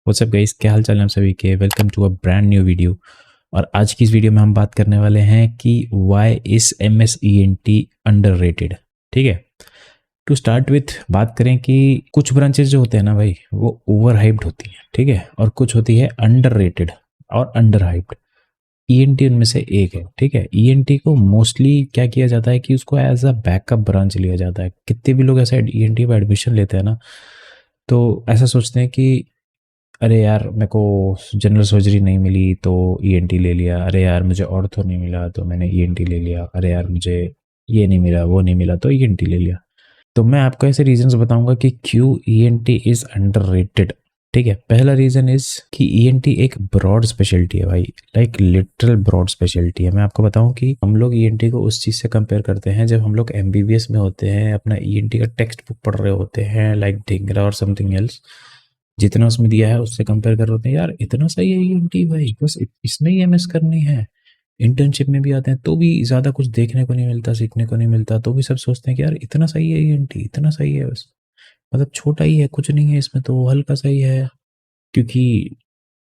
WhatsApp guys, क्या हाल चाल है आप सभी के। Welcome to a brand new video. और आज की इस वीडियो में हम बात करने वाले हैं कि वाई इज MSENT अंडररेटेड। ठीक है, टू स्टार्ट विथ बात करें कि कुछ ब्रांचेस जो होते हैं ना भाई, वो ओवर हाइप्ड होती हैं, ठीक है, और कुछ होती है अंडररेटेड और अंडर हाइप्ड। ENT उनमें से एक है। ठीक है, ENT को मोस्टली क्या किया जाता है कि उसको एज अ बैकअप ब्रांच लिया जाता है। कितने भी लोग ऐसे ENT में एडमिशन लेते हैं ना, तो ऐसा सोचते हैं कि अरे यार, मेरे को जनरल सर्जरी नहीं मिली तो ENT ले लिया, अरे यार मुझे ऑर्थो नहीं मिला तो मैंने ENT ले लिया, अरे यार मुझे ये नहीं मिला वो नहीं मिला तो ENT ले लिया। तो मैं आपको ऐसे रीजंस बताऊंगा कि क्यों ENT इज अंडररेटेड। ठीक है, पहला रीजन इज कि ENT एक ब्रॉड स्पेशलिटी है भाई, लाइक लिटरल ब्रॉड स्पेशलिटी है। मैं आपको बताऊं कि हम लोग ENT को उस चीज से कंपेयर करते हैं जब हम लोग MBBS में होते हैं, अपना ENT का टेक्स्ट बुक पढ़ रहे होते हैं, लाइक ढिंगरा और समथिंग एल्स। जितना उसमें दिया है उससे कंपेयर कर रहे होते हैं, यार इतना सही है ENT भाई, बस इसमें ही MS करनी है। इंटर्नशिप में भी आते हैं तो भी ज़्यादा कुछ देखने को नहीं मिलता, सीखने को नहीं मिलता, तो भी सब सोचते हैं कि यार इतना सही है ENT, इतना सही है, बस मतलब छोटा ही है, कुछ नहीं है इसमें, तो हल्का सही है। क्योंकि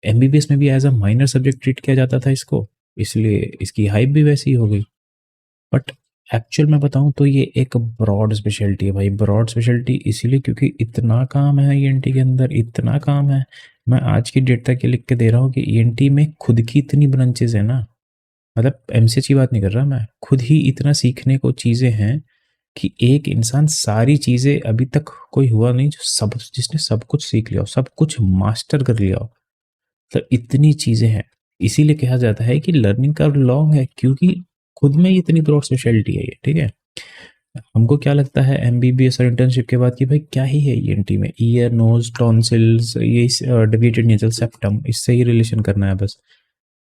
MBBS में भी as a minor subject treat किया जाता था इसको, इसलिए इसकी हाइप भी वैसी ही हो गई। बट एक्चुअल में बताऊं तो ये एक ब्रॉड स्पेशलिटी है भाई। ब्रॉड स्पेशलिटी इसीलिए क्योंकि इतना काम है ENT के अंदर, इतना काम है। मैं आज की डेट तक ये लिख के दे रहा हूँ कि ENT में खुद की इतनी ब्रांचेज है ना, मतलब MCH की बात नहीं कर रहा मैं, खुद ही इतना सीखने को चीज़ें हैं कि एक इंसान सारी चीज़ें, अभी तक कोई हुआ नहीं जो सब जिसने सब कुछ सीख लिया हो, सब कुछ मास्टर कर लिया हो। तो इतनी चीज़ें हैं, इसीलिए कहा जाता है कि लर्निंग कर्व लॉन्ग है, क्योंकि खुद में ही इतनी ब्रॉड स्पेशलिटी है ये। ठीक है, हमको क्या लगता है MBBS और इंटर्नशिप के बाद कि भाई क्या ही है ENT में, ईयर नोज टॉन्सिल्स, ये डेविएटेड नेजल सेप्टम, इससे ही रिलेशन करना है बस।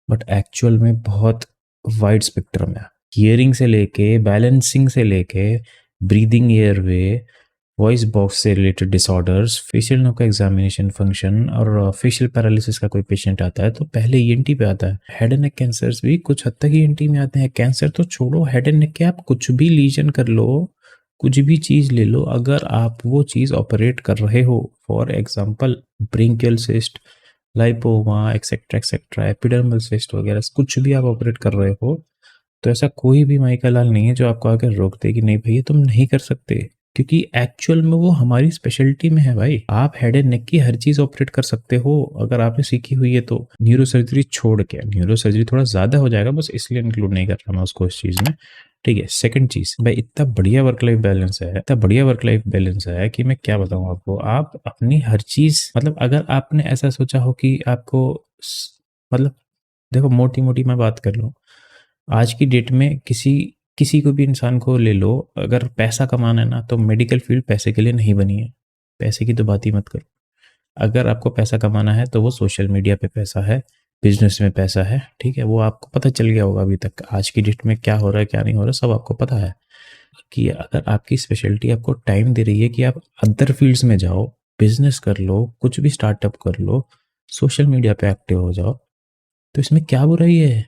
बट एक्चुअल में बहुत वाइड स्पेक्ट्रम है। हियरिंग से लेके बैलेंसिंग से लेके ब्रीदिंग, एयरवे, वॉइस बॉक्स से रिलेटेड डिसऑर्डर्स, फेशियल नर्व का एग्जामिनेशन फंक्शन, और फेशियल पैरालिसिस का कोई पेशेंट आता है तो पहले ENT पे आता है। हेड एंड नेक कैंसर्स भी कुछ हद तक ENT में आते हैं। कैंसर तो छोड़ो, हेड एंड नेक के आप कुछ भी लीजन कर लो, कुछ भी चीज़ ले लो, अगर आप वो चीज़ ऑपरेट कर रहे हो, for example branchial cyst, lipoma etcetera etcetera, epidermal cyst वगैरह, कुछ भी आप ऑपरेट कर रहे हो, तो ऐसा कोई भी माइका लाल नहीं है जो आपको आकर रोक दे कि नहीं भैया तुम नहीं कर सकते। क्योंकि एक्चुअल में वो हमारी स्पेशलिटी में है भाई। आप हेड एंड नेक की हर चीज ऑपरेट कर सकते हो अगर आपने सीखी हुई है तो, न्यूरो सर्जरी छोड़ के। न्यूरो सर्जरी थोड़ा ज्यादा हो जाएगा, बस इसलिए इंक्लूड नहीं कर रहा मैं उसको इस चीज में। ठीक है, सेकंड चीज भाई, इतना बढ़िया वर्क लाइफ बैलेंस है, इतना बढ़िया वर्क लाइफ बैलेंस है कि मैं क्या बताऊं आपको। आप अपनी हर चीज, मतलब अगर आपने ऐसा सोचा हो कि आपको मतलब देखो, मोटी मोटी मैं बात कर लूँ, आज की डेट में किसी किसी को भी इंसान को ले लो, अगर पैसा कमाना है ना, तो मेडिकल फील्ड पैसे के लिए नहीं बनी है। पैसे की तो बात ही मत करो। अगर आपको पैसा कमाना है तो वो सोशल मीडिया पे पैसा है, बिजनेस में पैसा है। ठीक है, वो आपको पता चल गया होगा अभी तक, आज की डेट में क्या हो रहा है क्या नहीं हो रहा सब आपको पता है। कि अगर आपकी स्पेशलिटी आपको टाइम दे रही है कि आप अदर फील्ड्स में जाओ, बिजनेस कर लो, कुछ भी स्टार्टअप कर लो, सोशल मीडिया पे एक्टिव हो जाओ, तो इसमें क्या बुराई है।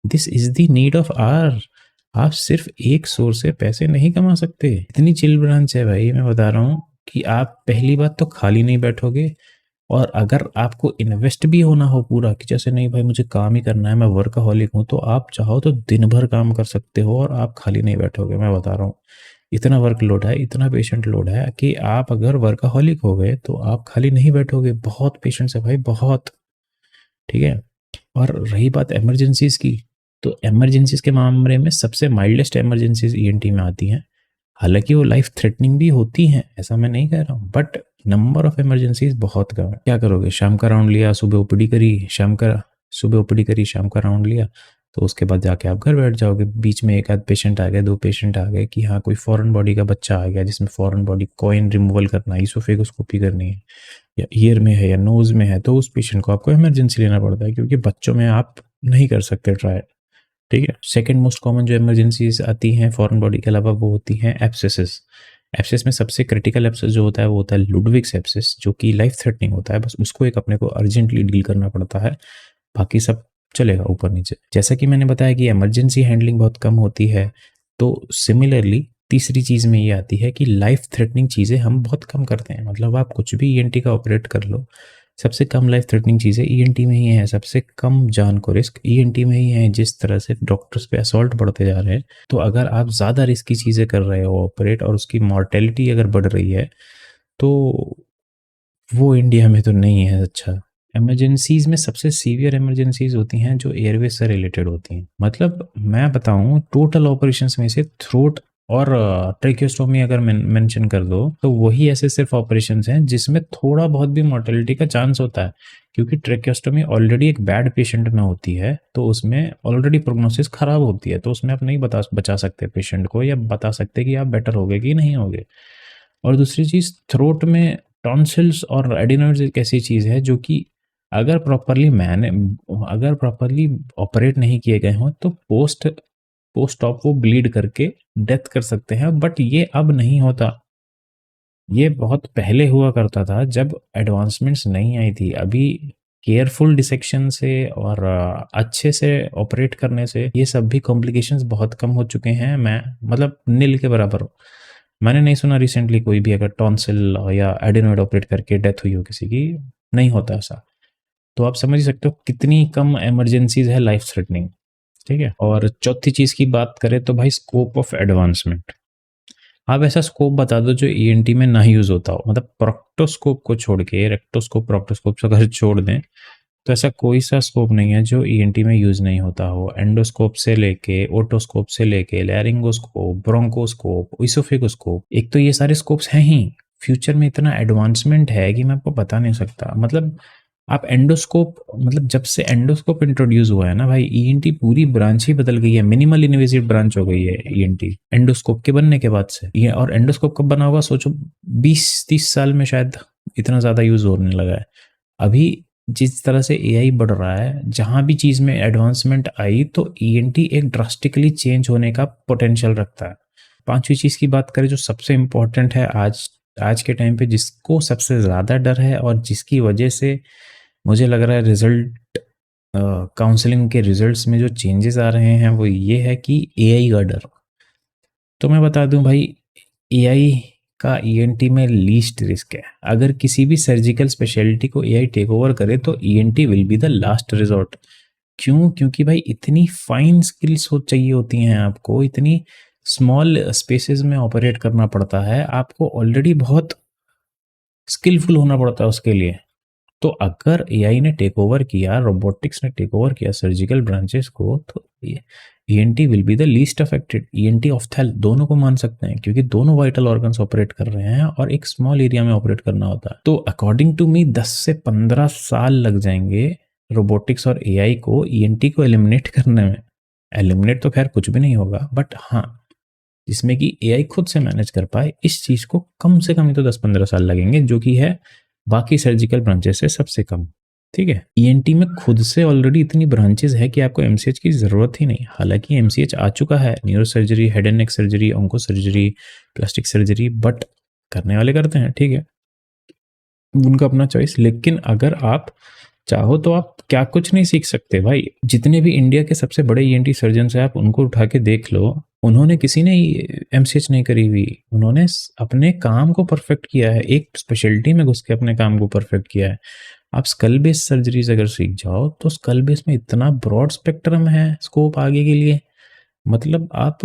This is the need of hour. आप सिर्फ एक सोर्स से पैसे नहीं कमा सकते। इतनी चिल ब्रांच है भाई, मैं बता रहा हूँ कि आप पहली बात तो खाली नहीं बैठोगे, और अगर आपको इन्वेस्ट भी होना हो पूरा, कि जैसे नहीं भाई मुझे काम ही करना है, मैं वर्कaholic हूँ, तो आप चाहो तो दिन भर काम कर सकते हो और आप खाली नहीं बैठोगे। मैं बता रहा हूँ, इतना वर्कलोड है, इतना पेशेंट लोड है कि आप अगर वर्कaholic हो गए तो आप खाली नहीं बैठोगे। बहुत पेशेंट्स है भाई, बहुत। ठीक है, और रही बात इमरजेंसीज की, तो इमरजेंसीज के मामले में सबसे माइल्डेस्ट इमरजेंसीज ENT में आती हैं। हालांकि वो लाइफ थ्रेटनिंग भी होती हैं, ऐसा मैं नहीं कह रहा हूँ, बट नंबर ऑफ इमरजेंसीज बहुत कम है। क्या करोगे, शाम का राउंड लिया, सुबह ओपीडी करी, सुबह ओपीडी करी, शाम का राउंड लिया, तो उसके बाद जाके आप घर बैठ जाओगे। बीच में एक आध पेशेंट आ गए, दो पेशेंट आ गए कि हाँ कोई फॉरेन बॉडी का बच्चा आ गया जिसमें फॉरेन बॉडी कॉइन रिमूवल करना है, ईसोफेगोस्कोपी करनी है, या ईयर में है या नोज में है, तो उस पेशेंट को आपको इमरजेंसी लेना पड़ता है, क्योंकि बच्चों में आप नहीं कर सकते ट्राई। ठीक है, सेकंड मोस्ट कॉमन जो इमरजेंसीज आती हैं फॉरेन बॉडी के अलावा, वो होती हैं एब्सेसेस। एब्सेस में सबसे क्रिटिकल एब्सेस जो होता है वो होता है लुडविक्स एब्सेस, जो कि लाइफ थ्रेटनिंग होता है, बस उसको एक अपने को अर्जेंटली डील करना पड़ता है, बाकी सब चलेगा ऊपर नीचे। जैसा कि मैंने बताया कि इमरजेंसी हैंडलिंग बहुत कम होती है, तो सिमिलरली तीसरी चीज़ में ये आती है कि लाइफ थ्रेटनिंग चीज़ें हम बहुत कम करते हैं। मतलब आप कुछ भी ENT का ऑपरेट कर लो, सबसे कम लाइफ थ्रेटनिंग चीज़ें ईएनटी में ही है, सबसे कम जान को रिस्क ईएनटी में ही है। जिस तरह से डॉक्टर्स पे असॉल्ट बढ़ते जा रहे हैं, तो अगर आप ज़्यादा रिस्की चीज़ें कर रहे हो ऑपरेट और उसकी मॉर्टेलिटी अगर बढ़ रही है, तो वो इंडिया में तो नहीं है अच्छा। इमरजेंसीज में सबसे सीवियर इमरजेंसीज होती हैं जो एयरवे से रिलेटेड होती हैं। मतलब मैं बताऊं, टोटल ऑपरेशंस में से थ्रोट और ट्रेकियोस्टोमी अगर मेंशन कर दो, तो वही ऐसे सिर्फ ऑपरेशंस हैं जिसमें थोड़ा बहुत भी मॉर्टेलिटी का चांस होता है। क्योंकि ट्रेकियोस्टोमी ऑलरेडी एक बैड पेशेंट में होती है, तो उसमें ऑलरेडी प्रोग्नोसिस खराब होती है, तो उसमें आप नहीं बचा सकते पेशेंट को, या बता सकते कि आप बेटर होगे कि नहीं होगे। और दूसरी चीज़, थ्रोट में टॉन्सिल्स और एडिनोइड्स एक ऐसी चीज़ है जो कि अगर प्रॉपरली ऑपरेट नहीं किए गए हों, तो पोस्ट ऑप वो ब्लीड करके डेथ कर सकते हैं। बट ये अब नहीं होता, ये बहुत पहले हुआ करता था जब एडवांसमेंट्स नहीं आई थी। अभी केयरफुल डिसेक्शन से और अच्छे से ऑपरेट करने से ये सब भी कॉम्प्लिकेशंस बहुत कम हो चुके हैं। मैं मतलब नील के बराबर हूँ। मैंने नहीं सुना रिसेंटली कोई भी अगर टॉन्सिल या एडिनोइड ऑपरेट करके डेथ हुई हो किसी की, नहीं होता ऐसा। तो आप समझ ही सकते हो कितनी कम इमरजेंसीज है लाइफ थ्रेटनिंग। ठीक है। और चौथी चीज की बात करें तो भाई स्कोप ऑफ एडवांसमेंट। आप ऐसा स्कोप बता दो जो ईएनटी में ना यूज होता हो, मतलब प्रोक्टोस्कोप को छोड़ के, रेक्टोस्कोप प्रोक्टोस्कोप से अगर छोड़ दें, तो ऐसा कोई सा स्कोप नहीं है जो ईएनटी में यूज नहीं होता हो। एंडोस्कोप से लेके, ओटोस्कोप से लेके, लैरिंगोस्कोप, ब्रोंकोस्कोप, इसोफेगोस्कोप, एक तो ये सारे स्कोप्स हैं ही। फ्यूचर में इतना एडवांसमेंट है कि मैं आपको बता नहीं सकता। मतलब आप एंडोस्कोप, मतलब जब से एंडोस्कोप इंट्रोड्यूस हुआ है ना भाई, ईएनटी पूरी ब्रांच ही बदल गई है, मिनिमल इन्वेसिव ब्रांच हो गई है ईएनटी एंडोस्कोप के बनने के बाद से। ये और एंडोस्कोप कब बना होगा सोचो, 20-30 साल में शायद इतना ज्यादा यूज होने लगा है। अभी जिस तरह से एआई बढ़ रहा है, जहां भी चीज में एडवांसमेंट आई, तो ईएनटी एक ड्रास्टिकली चेंज होने का पोटेंशियल रखता है। पांचवी चीज की बात करें जो सबसे इंपॉर्टेंट है आज आज के टाइम पे, जिसको सबसे ज्यादा डर है और जिसकी वजह से मुझे लग रहा है रिजल्ट, काउंसलिंग के रिजल्ट्स में जो चेंजेस आ रहे हैं, वो ये है कि एआई का डर। तो मैं बता दूं भाई, एआई का ईएनटी में लीस्ट रिस्क है। अगर किसी भी सर्जिकल स्पेशलिटी को एआई टेक ओवर करे, तो ENT will be the last resort. क्यों? क्योंकि भाई इतनी फाइन स्किल्स चाहिए होती हैं आपको, इतनी स्मॉल स्पेसेस में ऑपरेट करना पड़ता है, आपको ऑलरेडी बहुत स्किलफुल होना पड़ता है उसके लिए। तो अगर एआई ने टेक ओवर किया, रोबोटिक्स ने टेक ओवर किया सर्जिकल ब्रांचेस को, तो ENT will be the least affected. ENT ophthal दोनों को मान सकते हैं, क्योंकि दोनों वाइटल ऑर्गन्स ऑपरेट कर रहे हैं और एक स्मॉल एरिया में ऑपरेट करना होता है। तो अकॉर्डिंग टू मी 10 से 15 साल लग जाएंगे रोबोटिक्स और एआई को ईएनटी को एलिमिनेट करने में। एलिमिनेट तो खैर कुछ भी नहीं होगा, बट हाँ, जिसमें कि एआई खुद से मैनेज कर पाए, इस चीज को कम से कम ही तो 10-15 साल लगेंगे, जो कि है बाकी सर्जिकल ब्रांचेस से सबसे कम। ठीक है। ईएनटी में खुद से ऑलरेडी इतनी ब्रांचेस है कि आपको एमसीएच की जरूरत ही नहीं। हालांकि एमसीएच आ चुका है, neuro surgery, head and neck surgery, onco surgery, plastic surgery, but करने वाले करते हैं, ठीक है, उनका अपना चॉइस। लेकिन अगर आप चाहो तो आप क्या कुछ नहीं सीख सकते भाई। जितने भी इंडिया के सबसे बड़े ईएनटी सर्जन है, आप उनको उठा के देख लो, उन्होंने किसी ने एमसीएच नहीं करी हुई। उन्होंने अपने काम को परफेक्ट किया है, एक स्पेशलिटी में घुस के अपने काम को परफेक्ट किया है। आप स्कल बेस सर्जरीज अगर सीख जाओ, तो स्कल बेस में इतना ब्रॉड स्पेक्ट्रम है स्कोप आगे के लिए। मतलब आप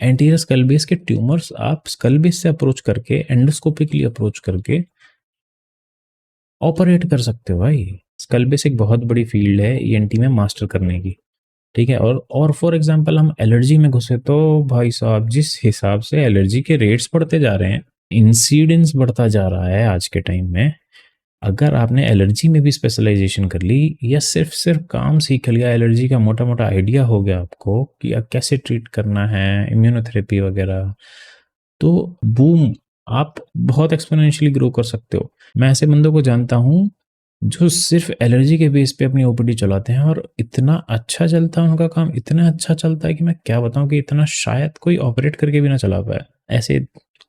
एंटीरियर स्कल बेस के ट्यूमर्स आप स्कल बेस से अप्रोच करके, एंडोस्कोपिकली अप्रोच करके ऑपरेट कर सकते हो भाई। स्कल बेस एक बहुत बड़ी फील्ड है ईएनटी में मास्टर करने की। ठीक है। और फॉर एग्जांपल हम एलर्जी में घुसे, तो भाई साहब जिस हिसाब से एलर्जी के रेट्स बढ़ते जा रहे हैं, इंसिडेंस बढ़ता जा रहा है आज के टाइम में, अगर आपने एलर्जी में भी स्पेशलाइजेशन कर ली, या सिर्फ काम सीख लिया, एलर्जी का मोटा मोटा आइडिया हो गया आपको कि अब कैसे ट्रीट करना है, इम्यूनोथेरेपी वगैरह, तो बूम, आप बहुत एक्सपोनेंशियली ग्रो कर सकते हो। मैं ऐसे बंदों को जानता हूँ जो सिर्फ एलर्जी के बेस पे अपनी ओपीडी चलाते हैं, और इतना अच्छा चलता है उनका काम, इतना अच्छा चलता है कि मैं क्या बताऊं, कि इतना शायद कोई ऑपरेट करके भी ना चला पाए। ऐसे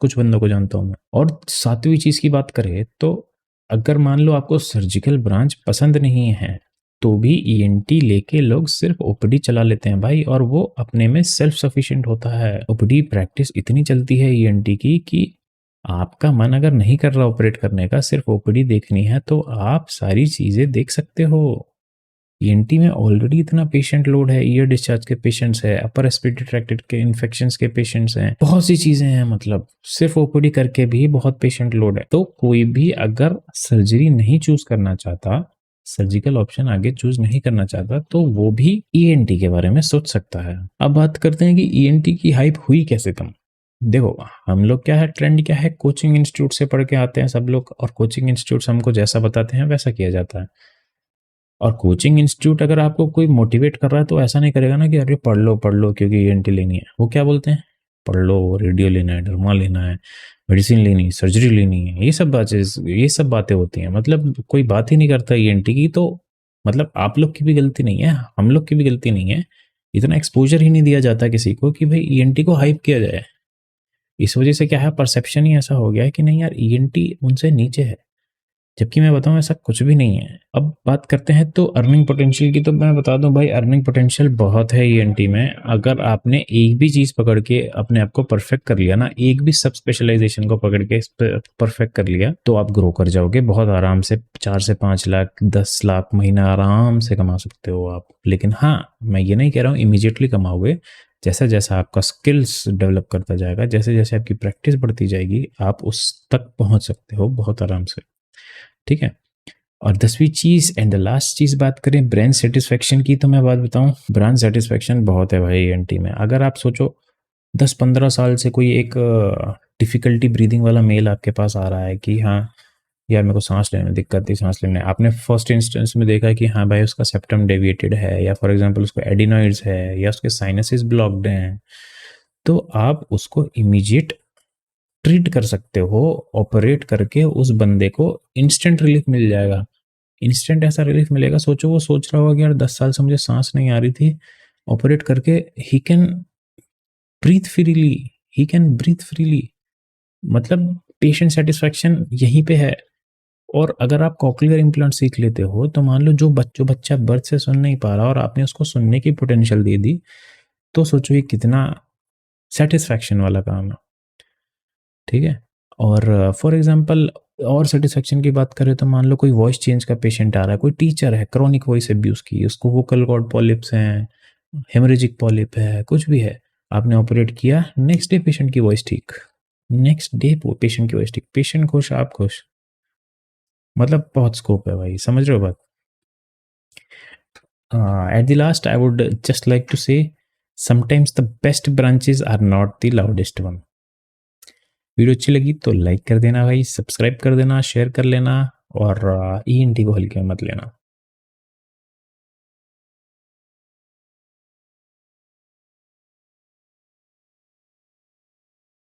कुछ बंदों को जानता हूं मैं। और सातवीं चीज की बात करें, तो अगर मान लो आपको सर्जिकल ब्रांच पसंद नहीं है, तो भी ईएनटी लेके लोग सिर्फ ओपीडी चला लेते हैं भाई, और वो अपने में सेल्फ सफिशिएंट होता है। ओपीडी प्रैक्टिस इतनी चलती है ईएनटी की कि आपका मन अगर नहीं कर रहा ऑपरेट करने का, सिर्फ ओपीडी देखनी है, तो आप सारी चीज़ें देख सकते हो। ईएनटी में ऑलरेडी इतना पेशेंट लोड है, ईयर डिस्चार्ज के पेशेंट्स है, अपर रेस्पिरेटरी ट्रैक्ट के इन्फेक्शंस के पेशेंट्स हैं, बहुत सी चीजें हैं। मतलब सिर्फ ओपीडी करके भी बहुत पेशेंट लोड है। तो कोई भी अगर सर्जरी नहीं चूज करना चाहता, सर्जिकल ऑप्शन आगे चूज नहीं करना चाहता, तो वो भी ईएनटी के बारे में सोच सकता है। अब बात करते हैं कि ईएनटी की हाइप हुई कैसे कम। देखो, हम लोग क्या है, ट्रेंड क्या है, कोचिंग इंस्टीट्यूट से पढ़ के आते हैं सब लोग, और कोचिंग इंस्टीट्यूट हमको जैसा बताते हैं वैसा किया जाता है। और कोचिंग इंस्टीट्यूट अगर आपको कोई मोटिवेट कर रहा है तो ऐसा नहीं करेगा ना कि अरे पढ़ लो क्योंकि ईएनटी लेनी है। वो क्या बोलते हैं, पढ़ लो, रेडियो लेना है, डर्मा लेना है, मेडिसिन लेनी है, सर्जरी लेनी है, ये सब बातें होती हैं। मतलब कोई बात ही नहीं करता ईएनटी की। तो मतलब आप लोग की भी गलती नहीं है, हम लोग की भी गलती नहीं है, इतना एक्सपोजर ही नहीं दिया जाता किसी को कि भाई ईएनटी को हाइप किया जाए। इस वजह से क्या है, परसेप्शन ही ऐसा हो गया है कि नहीं यार, ईएनटी उनसे नीचे है, जबकि मैं बताऊं ऐसा कुछ भी नहीं है। अब बात करते हैं तो अर्निंग पोटेंशियल की, तो मैं बता दूं भाई, अर्निंग पोटेंशियल बहुत है ईएनटी में। अगर आपने एक भी चीज पकड़ के अपने आप को परफेक्ट कर लिया ना, एक भी सब स्पेशलाइजेशन को पकड़ के परफेक्ट कर लिया, तो आप ग्रो कर जाओगे बहुत आराम से। 4 से 5 लाख, 10 लाख महीना आराम से कमा सकते हो आप। लेकिन हाँ, मैं ये नहीं कह रहा हूँ इमीडिएटली कमाओगे। जैसा जैसा आपका स्किल्स डेवलप करता जाएगा, जैसे जैसे आपकी प्रैक्टिस बढ़ती जाएगी, आप उस तक पहुंच सकते हो बहुत आराम से। ठीक है। और 10वीं चीज एंड द लास्ट चीज बात करें ब्रांड सेटिस्फेक्शन की, तो मैं बात बताऊं, ब्रांड सेटिस्फेक्शन बहुत है भाई ईएनटी में। अगर आप सोचो 10-15 साल से कोई एक डिफिकल्टी ब्रीदिंग वाला मेल आपके पास आ रहा है कि हाँ यार मेरे को सांस लेने में दिक्कत थी, सांस लेने, आपने फर्स्ट इंस्टेंस में देखा कि हाँ भाई उसका सेप्टम डेविएटेड है, या फॉर एग्जांपल उसको एडिनॉइड्स है, या उसके साइनसेस ब्लॉक्ड हैं, तो आप उसको इमीडिएट ट्रीट कर सकते हो। ऑपरेट करके उस बंदे को इंस्टेंट रिलीफ मिल जाएगा। इंस्टेंट ऐसा रिलीफ मिलेगा, सोचो वो सोच रहा होगा कि यार 10 साल से मुझे सांस नहीं आ रही थी, ऑपरेट करके he can breathe freely, he can breathe freely. मतलब पेशेंट सेटिस्फेक्शन यहीं पे है। और अगर आप कॉकलियर इम्प्लांट सीख लेते हो, तो मान लो जो बच्चा बर्थ से सुन नहीं पा रहा और आपने उसको सुनने की पोटेंशियल दे दी, तो सोचो ये कितना सेटिस्फैक्शन वाला काम है। ठीक है। और फॉर एग्जांपल और सेटिस्फेक्शन की बात करें तो मान लो कोई वॉइस चेंज का पेशेंट आ रहा है, कोई टीचर है, क्रॉनिक वॉइस एब्यूज की, उसको वोकल कॉर्ड पॉलिप्स हैं, हेमरेजिक पॉलिप है, कुछ भी है, आपने ऑपरेट किया, नेक्स्ट डे पेशेंट की वॉइस ठीक, नेक्स्ट डे पेशेंट की वॉइस ठीक, पेशेंट खुश, आप खुश। मतलब बहुत स्कोप है भाई, समझ रहे हो बात। At the last I would just like to say sometimes the best branches are not the loudest one. Video अच्छी लगी तो लाइक कर देना भाई, सब्सक्राइब कर देना, शेयर कर लेना, और ईएनटी को हल्के में मत लेना।